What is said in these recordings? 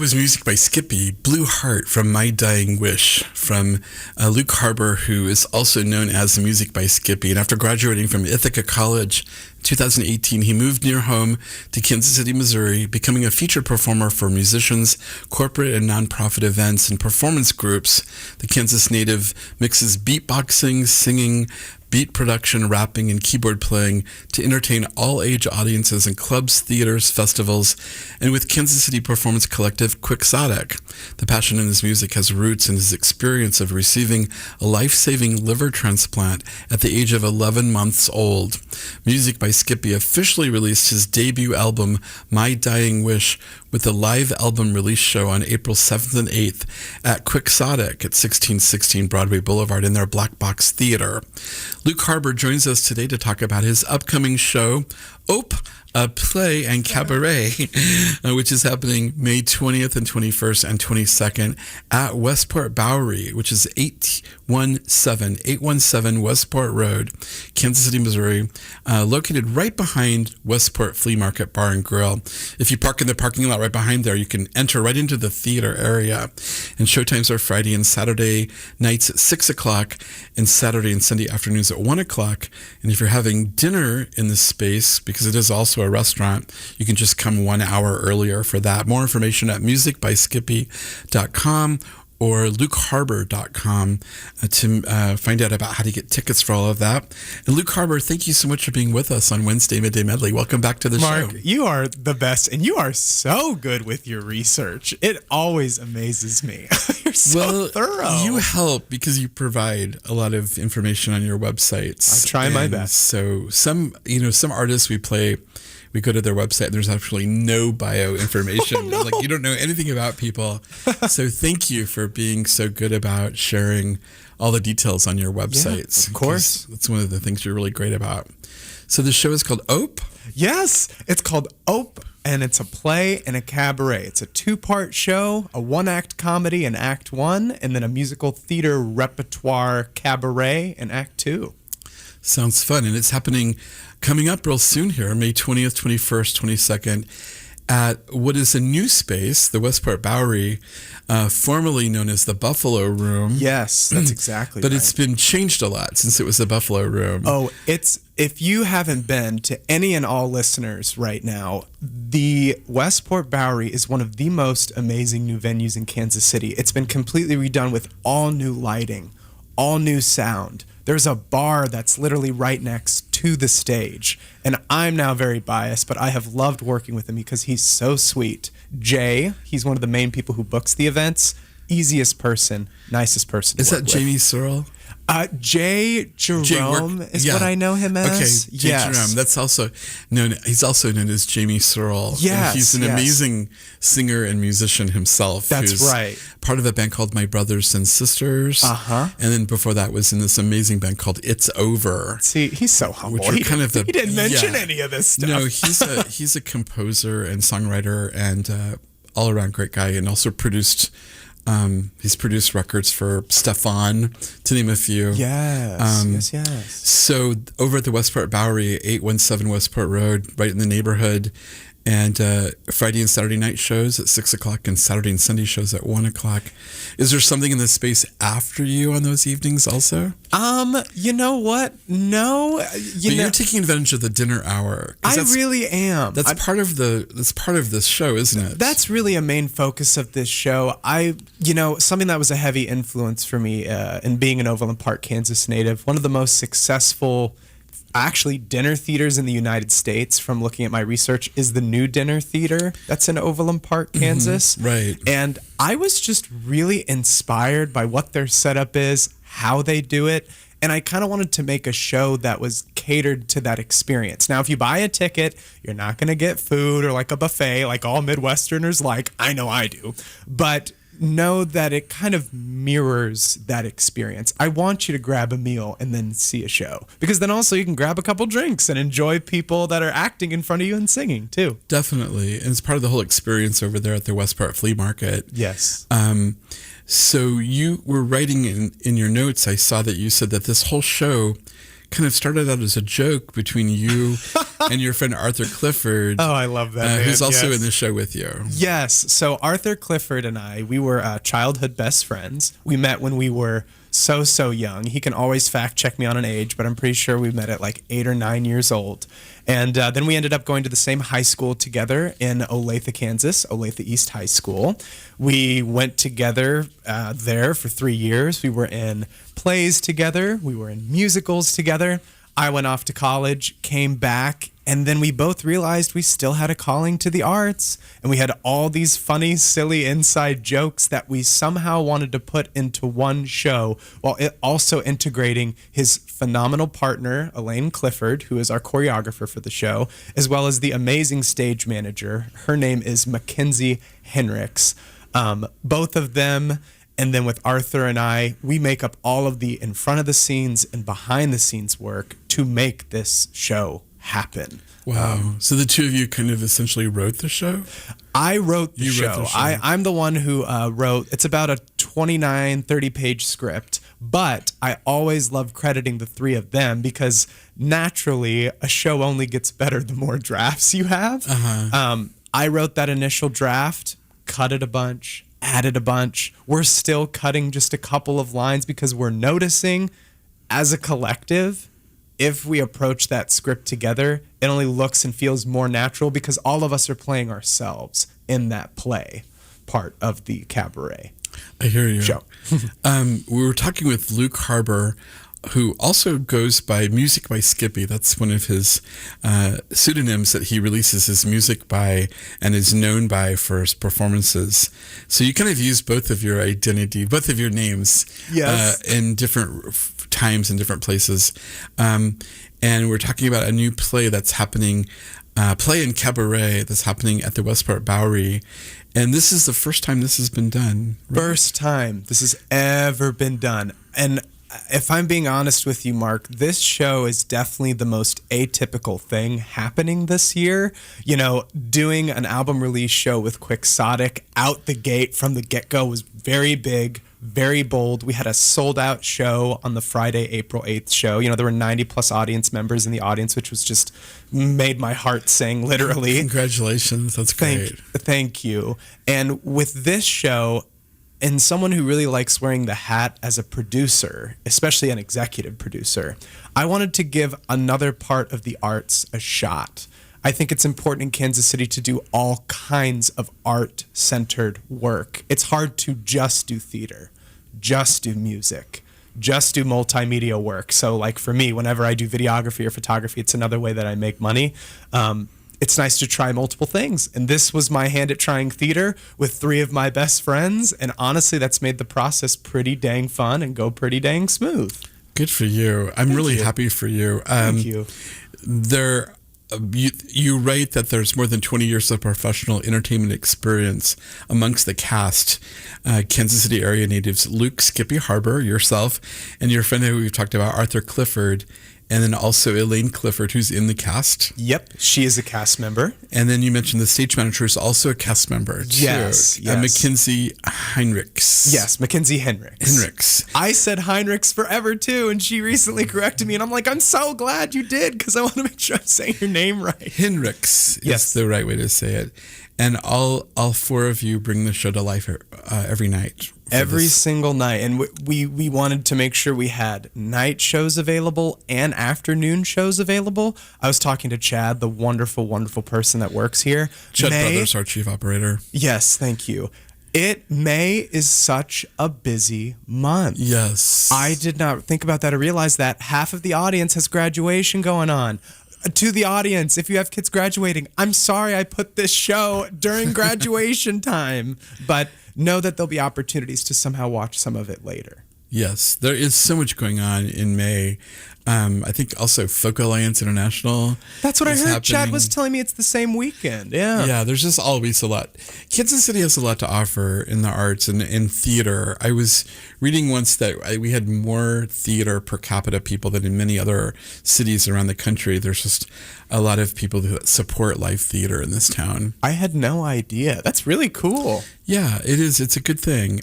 was Music by Skippy, Blue Heart from My Dying Wish, from Luke Harbur, who is also known as Music by Skippy. And after graduating from Ithaca College in 2018, he moved near home to Kansas City, Missouri, becoming a featured performer for musicians, corporate and nonprofit events, and performance groups. The Kansas native mixes beatboxing, singing, beat production, rapping, and keyboard playing to entertain all-age audiences in clubs, theaters, festivals, and with Kansas City performance collective Quixotic. The passion in his music has roots in his experience of receiving a life-saving liver transplant at the age of 11 months old. Music by Skippy officially released his debut album, My Dying Wish, with a live album release show on April 7th and 8th at Quixotic at 1616 Broadway Boulevard in their Black Box Theater. Luke Harbur joins us today to talk about his upcoming show, Ope, a play and cabaret, which is happening May 20th and 21st and 22nd at Westport Bowery, which is 817 Westport Road, Kansas City, Missouri, located right behind Westport Flea Market Bar and Grill. If you park in the parking lot right behind there, you can enter right into the theater area. And showtimes are Friday and Saturday nights at 6 o'clock and Saturday and Sunday afternoons at 1 o'clock. And if you're having dinner in this space, because it is also a restaurant, you can just come 1 hour earlier for that. More information at musicbyskippy.com or lukeharbur.com to find out about how to get tickets for all of that. And Luke Harbur, thank you so much for being with us on Wednesday Midday Medley. Welcome back to the show. Mark, you are the best, and you are so good with your research. It always amazes me. You're so thorough. You help because you provide a lot of information on your websites. I try my best. So some artists we go to their website and there's actually no bio information. Oh, no. Like, you don't know anything about people. So thank you for being so good about sharing all the details on your websites. Yeah, of course. That's one of the things you're really great about. So the show is called Ope? Yes, it's called Ope, and it's a play and a cabaret. It's a 2-part show, a 1-act comedy in Act 1, and then a musical theater repertoire cabaret in Act 2. Sounds fun. And it's coming up real soon here, May 20th, 21st, 22nd, at what is a new space, the Westport Bowery, formerly known as the Buffalo Room. Yes, that's exactly But right. it's been changed a lot since it was the Buffalo Room. Oh, if you haven't been, to any and all listeners right now, the Westport Bowery is one of the most amazing new venues in Kansas City. It's been completely redone with all new lighting, all new sound. There's a bar that's literally right next to the stage. And I'm now very biased, but I have loved working with him because he's so sweet. Jay, he's one of the main people who books the events. Easiest person, nicest person to Is work that with. Jamie Searle? Jay Jerome is what I know him as. Okay, Jay Jerome. That's also known. He's also known as Jamie Searle. Yes, and he's an amazing singer and musician himself. That's who's right. Part of a band called My Brothers and Sisters. Uh-huh. And then before that was in this amazing band called It's Over. See, he's so humble. He didn't mention any of this stuff. No, he's a composer and songwriter and all around great guy, and also he's produced records for Stefan, to name a few. Yes. So over at the Westport Bowery, 817 Westport Road, right in the neighborhood, and Friday and Saturday night shows at 6 o'clock and Saturday and Sunday shows at 1 o'clock. Is there something in the space after you on those evenings also? You know what? No. You're taking advantage of the dinner hour. I really am. That's part of this show, isn't it? That's really a main focus of this show. Something that was a heavy influence for me in being an Overland Park, Kansas native, one of the most successful dinner theaters in the United States, from looking at my research, is the New Dinner Theater that's in Overland Park, Kansas. Mm-hmm. Right. And I was just really inspired by what their setup is, how they do it, and I kind of wanted to make a show that was catered to that experience. Now, if you buy a ticket, you're not going to get food or like a buffet like all Midwesterners like. I know I do. But know that it kind of mirrors that experience. I want you to grab a meal and then see a show, because then also you can grab a couple drinks and enjoy people that are acting in front of you and singing too. Definitely. And it's part of the whole experience over there at the Westport Flea Market. Yes. So you were writing in your notes, I saw that you said that this whole show kind of started out as a joke between you and your friend Arthur Clifford. Oh, I love that. Man. Who's also yes. in the show with you. Yes. So Arthur Clifford and I, we were childhood best friends. We met when we were so young. He can always fact check me on an age, but I'm pretty sure we met at like 8 or 9 years old. And then we ended up going to the same high school together in Olathe, Kansas, Olathe East High School. We went together there for 3 years. We were in plays together. We were in musicals together. I went off to college, came back, and then we both realized we still had a calling to the arts. And we had all these funny, silly inside jokes that we somehow wanted to put into one show, while it also integrating his phenomenal partner, Elaine Clifford, who is our choreographer for the show, as well as the amazing stage manager. Her name is Mackenzie Henricks. Both of them. And then with Arthur and I, we make up all of the in front of the scenes and behind the scenes work to make this show happen. Wow. So the two of you kind of essentially wrote the show? I wrote the You show. wrote the show. I'm the one who wrote, it's about a 29, 30-page script, but I always love crediting the three of them because naturally a show only gets better the more drafts you have. I wrote that initial draft, cut it a bunch, added a bunch. We're still cutting just a couple of lines because we're noticing as a collective, if we approach that script together, it only looks and feels more natural because all of us are playing ourselves in that play part of the Cabaret I hear you. show. We were talking with Luke Harbur, who also goes by Musicbyskippy. That's one of his pseudonyms that he releases his music by and is known by for his performances. So you kind of use both of your identity, both of your names Yes. in different times and different places. And we're talking about a new play that's happening, play in Cabaret that's happening at the Westport Bowery. And this is the first time this has been done. Right? First time this has ever been done. And if I'm being honest with you, Mark, this show is definitely the most atypical thing happening this year. You know, doing an album release show with Quixotic out the gate from the get-go was very big, very bold. We had a sold-out show on the Friday, April 8th show. You know, there were 90-plus audience members in the audience, which was just made my heart sing, literally. Congratulations. That's great. Thank you. And with this show, and someone who really likes wearing the hat as a producer, especially an executive producer, I wanted to give another part of the arts a shot. I think it's important in Kansas City to do all kinds of art-centered work. It's hard to just do theater, just do music, just do multimedia work. So like for me, whenever I do videography or photography, it's another way that I make money. It's nice to try multiple things. And this was my hand at trying theater with three of my best friends. And honestly, that's made the process pretty dang fun and go pretty dang smooth. Good for you. I'm really happy for you. Thank you. You write that there's more than 20 years of professional entertainment experience amongst the cast. Kansas City area natives Luke Skippy Harbur, yourself, and your friend who we've talked about, Arthur Clifford, and then also Elaine Clifford, who's in the cast. Yep, she is a cast member. And then you mentioned the stage manager is also a cast member, too. Yes. Mackenzie Henricks. Yes, Mackenzie Henricks. I said Heinrichs forever, too, and she recently corrected me, and I'm like, I'm so glad you did, because I want to make sure I'm saying your name right. Henricks Yes. is the right way to say it. And all four of you bring the show to life every night. Every single night. And we wanted to make sure we had night shows available and afternoon shows available. I was talking to Chad, the wonderful, wonderful person that works here. Chad Brothers, our chief operator. Yes, thank you. May is such a busy month. Yes. I did not think about that or realize that half of the audience has graduation going on. To the audience, if you have kids graduating, I'm sorry I put this show during graduation time, but know that there'll be opportunities to somehow watch some of it later. Yes, there is so much going on in May. I think also Folk Alliance International. That's what I heard. happening. Chad was telling me it's the same weekend. Yeah. Yeah, there's just always a lot. Kansas City has a lot to offer in the arts and in theater. I was reading once that we had more theater per capita people than in many other cities around the country. There's just a lot of people who support live theater in this town. I had no idea. That's really cool. Yeah, it is. It's a good thing.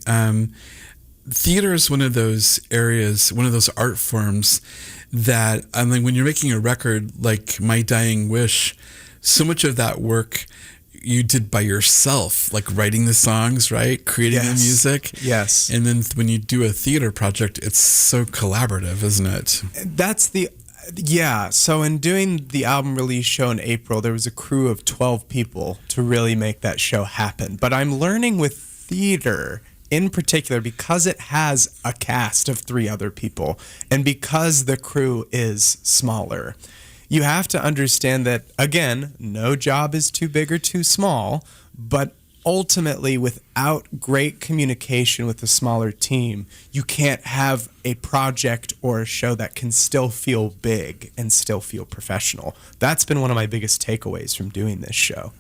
theater is one of those areas, one of those art forms that, I mean, when you're making a record like My Dying Wish, so much of that work you did by yourself, like writing the songs, right? Creating the music. Yes. And then when you do a theater project, it's so collaborative, isn't it? Yeah. So in doing the album release show in April, there was a crew of 12 people to really make that show happen. But I'm learning with theater in particular, because it has a cast of 3 other people and because the crew is smaller, you have to understand that, again, no job is too big or too small, but ultimately, without great communication with a smaller team, you can't have a project or a show that can still feel big and still feel professional. That's been one of my biggest takeaways from doing this show.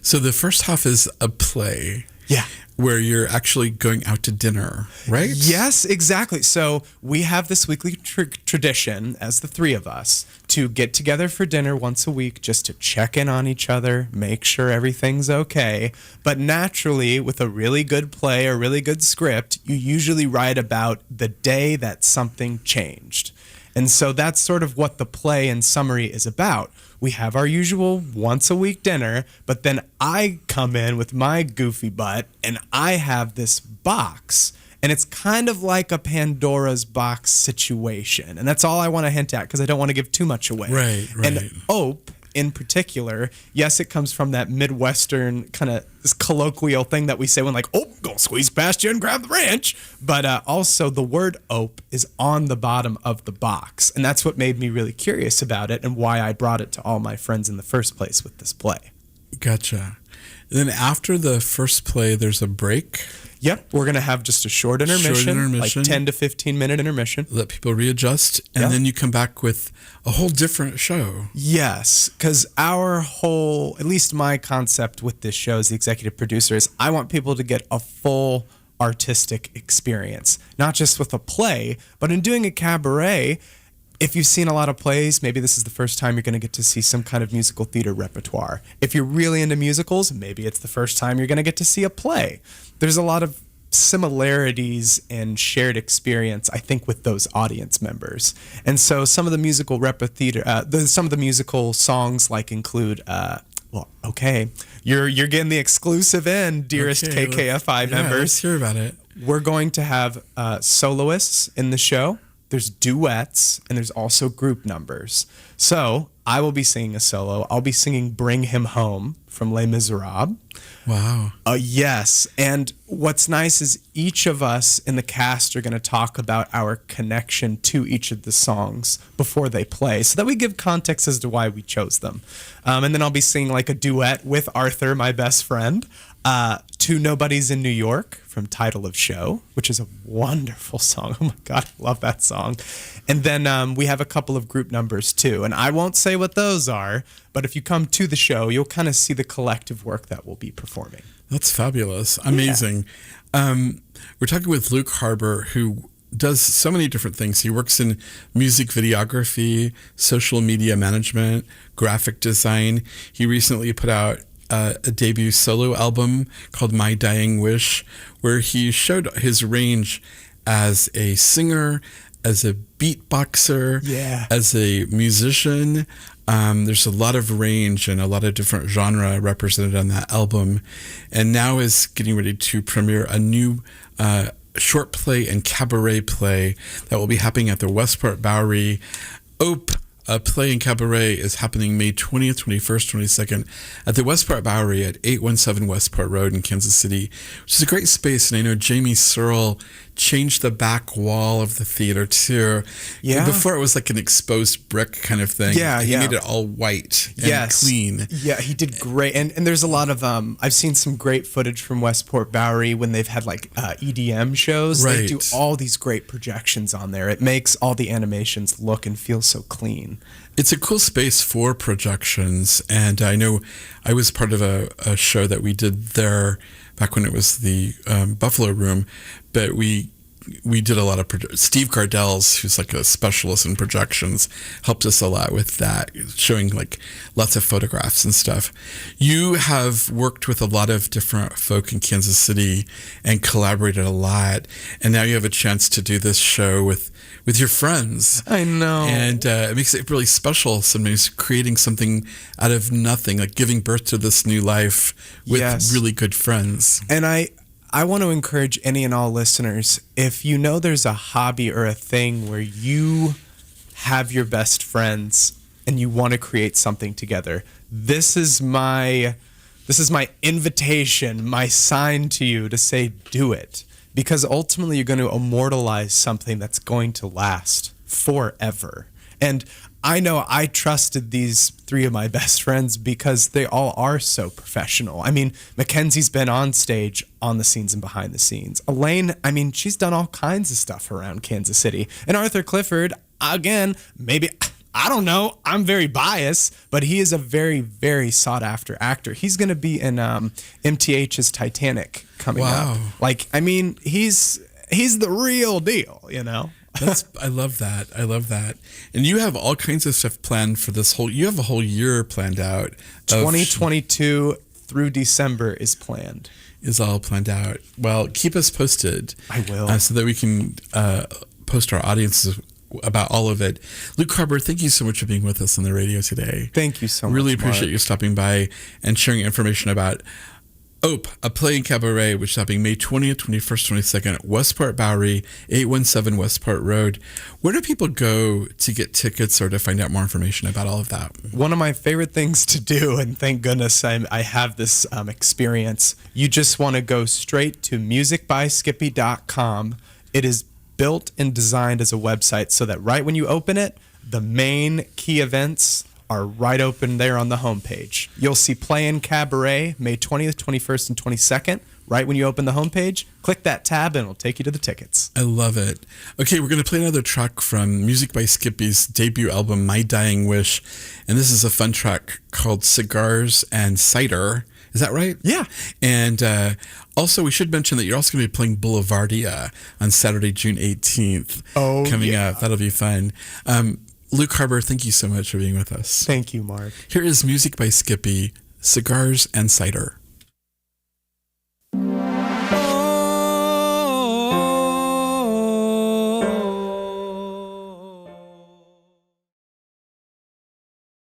So the first half is a play. Yeah. Where you're actually going out to dinner, right? Yes, exactly. So we have this weekly tradition as the 3 of us to get together for dinner once a week just to check in on each other, make sure everything's okay. But naturally, with a really good play or really good script, you usually write about the day that something changed. And so that's sort of what the play in summary is about. We have our usual once a week dinner, but then I come in with my goofy butt and I have this box, and it's kind of like a Pandora's box situation. And that's all I want to hint at because I don't want to give too much away. Right. And Ope in particular, yes, it comes from that Midwestern kind of this colloquial thing that we say when like, oh, gonna squeeze past you and grab the ranch. But also the word ope is on the bottom of the box. And that's what made me really curious about it and why I brought it to all my friends in the first place with this play. Gotcha. And then after the first play, there's a break. Yep, we're going to have just a short intermission, like 10 to 15 minute intermission. Let people readjust, and then you come back with a whole different show. Yes, because our whole, at least my concept with this show as the executive producer is I want people to get a full artistic experience, not just with a play, but in doing a cabaret. If you've seen a lot of plays, maybe this is the first time you're going to get to see some kind of musical theater repertoire. If you're really into musicals, maybe it's the first time you're going to get to see a play. There's a lot of similarities and shared experience, I think, with those audience members. And so some of the musical some of the musical songs like include, you're getting the exclusive in, dearest KKFI members. Let's hear about it. We're going to have soloists in the show. There's duets, and there's also group numbers. So I will be singing a solo. I'll be singing Bring Him Home from Les Miserables. Wow. Yes. And what's nice is each of us in the cast are going to talk about our connection to each of the songs before they play so that we give context as to why we chose them. And then I'll be singing like a duet with Arthur, my best friend, to Nobody's in New York from Title of Show, which is a wonderful song. Oh my God, I love that song. And then we have a couple of group numbers too. And I won't say what those are, but if you come to the show, you'll kind of see the collective work that we'll be performing. That's fabulous. Amazing. Yeah. We're talking with Luke Harbur, who does so many different things. He works in music videography, social media management, graphic design. He recently put out a debut solo album called My Dying Wish, where he showed his range as a singer, as a beatboxer, as a musician. There's a lot of range and a lot of different genre represented on that album, and now is getting ready to premiere a new short play and cabaret play that will be happening at the Westport Bowery. A play and cabaret is happening May 20th, 21st, 22nd at the Westport Bowery at 817 Westport Road in Kansas City, which is a great space. And I know Jamie Searle changed the back wall of the theater too. Yeah. Before it was like an exposed brick kind of thing. Yeah. He made it all white and clean. Yeah, he did great. And there's a lot of, I've seen some great footage from Westport Bowery when they've had like EDM shows. Right. They do all these great projections on there. It makes all the animations look and feel so clean. It's a cool space for projections. And I know I was part of a show that we did there back when it was the Buffalo Room, but we we did a lot of Steve Gardell's, who's like a specialist in projections, helped us a lot with that, showing like lots of photographs and stuff. You have worked with a lot of different folk in Kansas City and collaborated a lot, and now you have a chance to do this show with your friends. I know. And it makes it really special sometimes, creating something out of nothing, like giving birth to this new life with really good friends. And I want to encourage any and all listeners, if you know there's a hobby or a thing where you have your best friends and you want to create something together, this is my invitation, my sign to you to say do it. Because ultimately you're going to immortalize something that's going to last forever. And I know I trusted these three of my best friends because they all are so professional. I mean, Mackenzie's been on stage, on the scenes and behind the scenes. Elaine, I mean, she's done all kinds of stuff around Kansas City. And Arthur Clifford, again, maybe, I don't know, I'm very biased, but he is a very, very sought after actor. He's going to be in MTH's Titanic coming up. Like, I mean, he's the real deal, you know? I love that. And you have all kinds of stuff planned for you have a whole year planned out. 2022 through December is planned. Is all planned out. Well, keep us posted. I will. So that we can post our audiences about all of it. Luke Harbur, thank you so much for being with us on the radio today. Thank you so much. Really appreciate you stopping by and sharing information about OPE, a play in Cabaret, which is happening May 20th, 21st, 22nd at Westport Bowery, 817 Westport Road. Where do people go to get tickets or to find out more information about all of that? One of my favorite things to do, and thank goodness I have this experience, you just want to go straight to musicbyskippy.com. It is built and designed as a website so that right when you open it, the main key events are right open there on the homepage. You'll see Play in Cabaret, May 20th, 21st, and 22nd. Right when you open the homepage, click that tab and it'll take you to the tickets. I love it. Okay, we're going to play another track from Musicbyskippy's debut album, My Dying Wish. And this is a fun track called Cigars and Cider. Is that right? Yeah. And also, we should mention that you're also going to be playing Boulevardia on Saturday, June 18th. Coming up. That'll be fun. Luke Harbur, thank you so much for being with us. Thank you, Mark. Here is Music by Skippy, Cigars and Cider.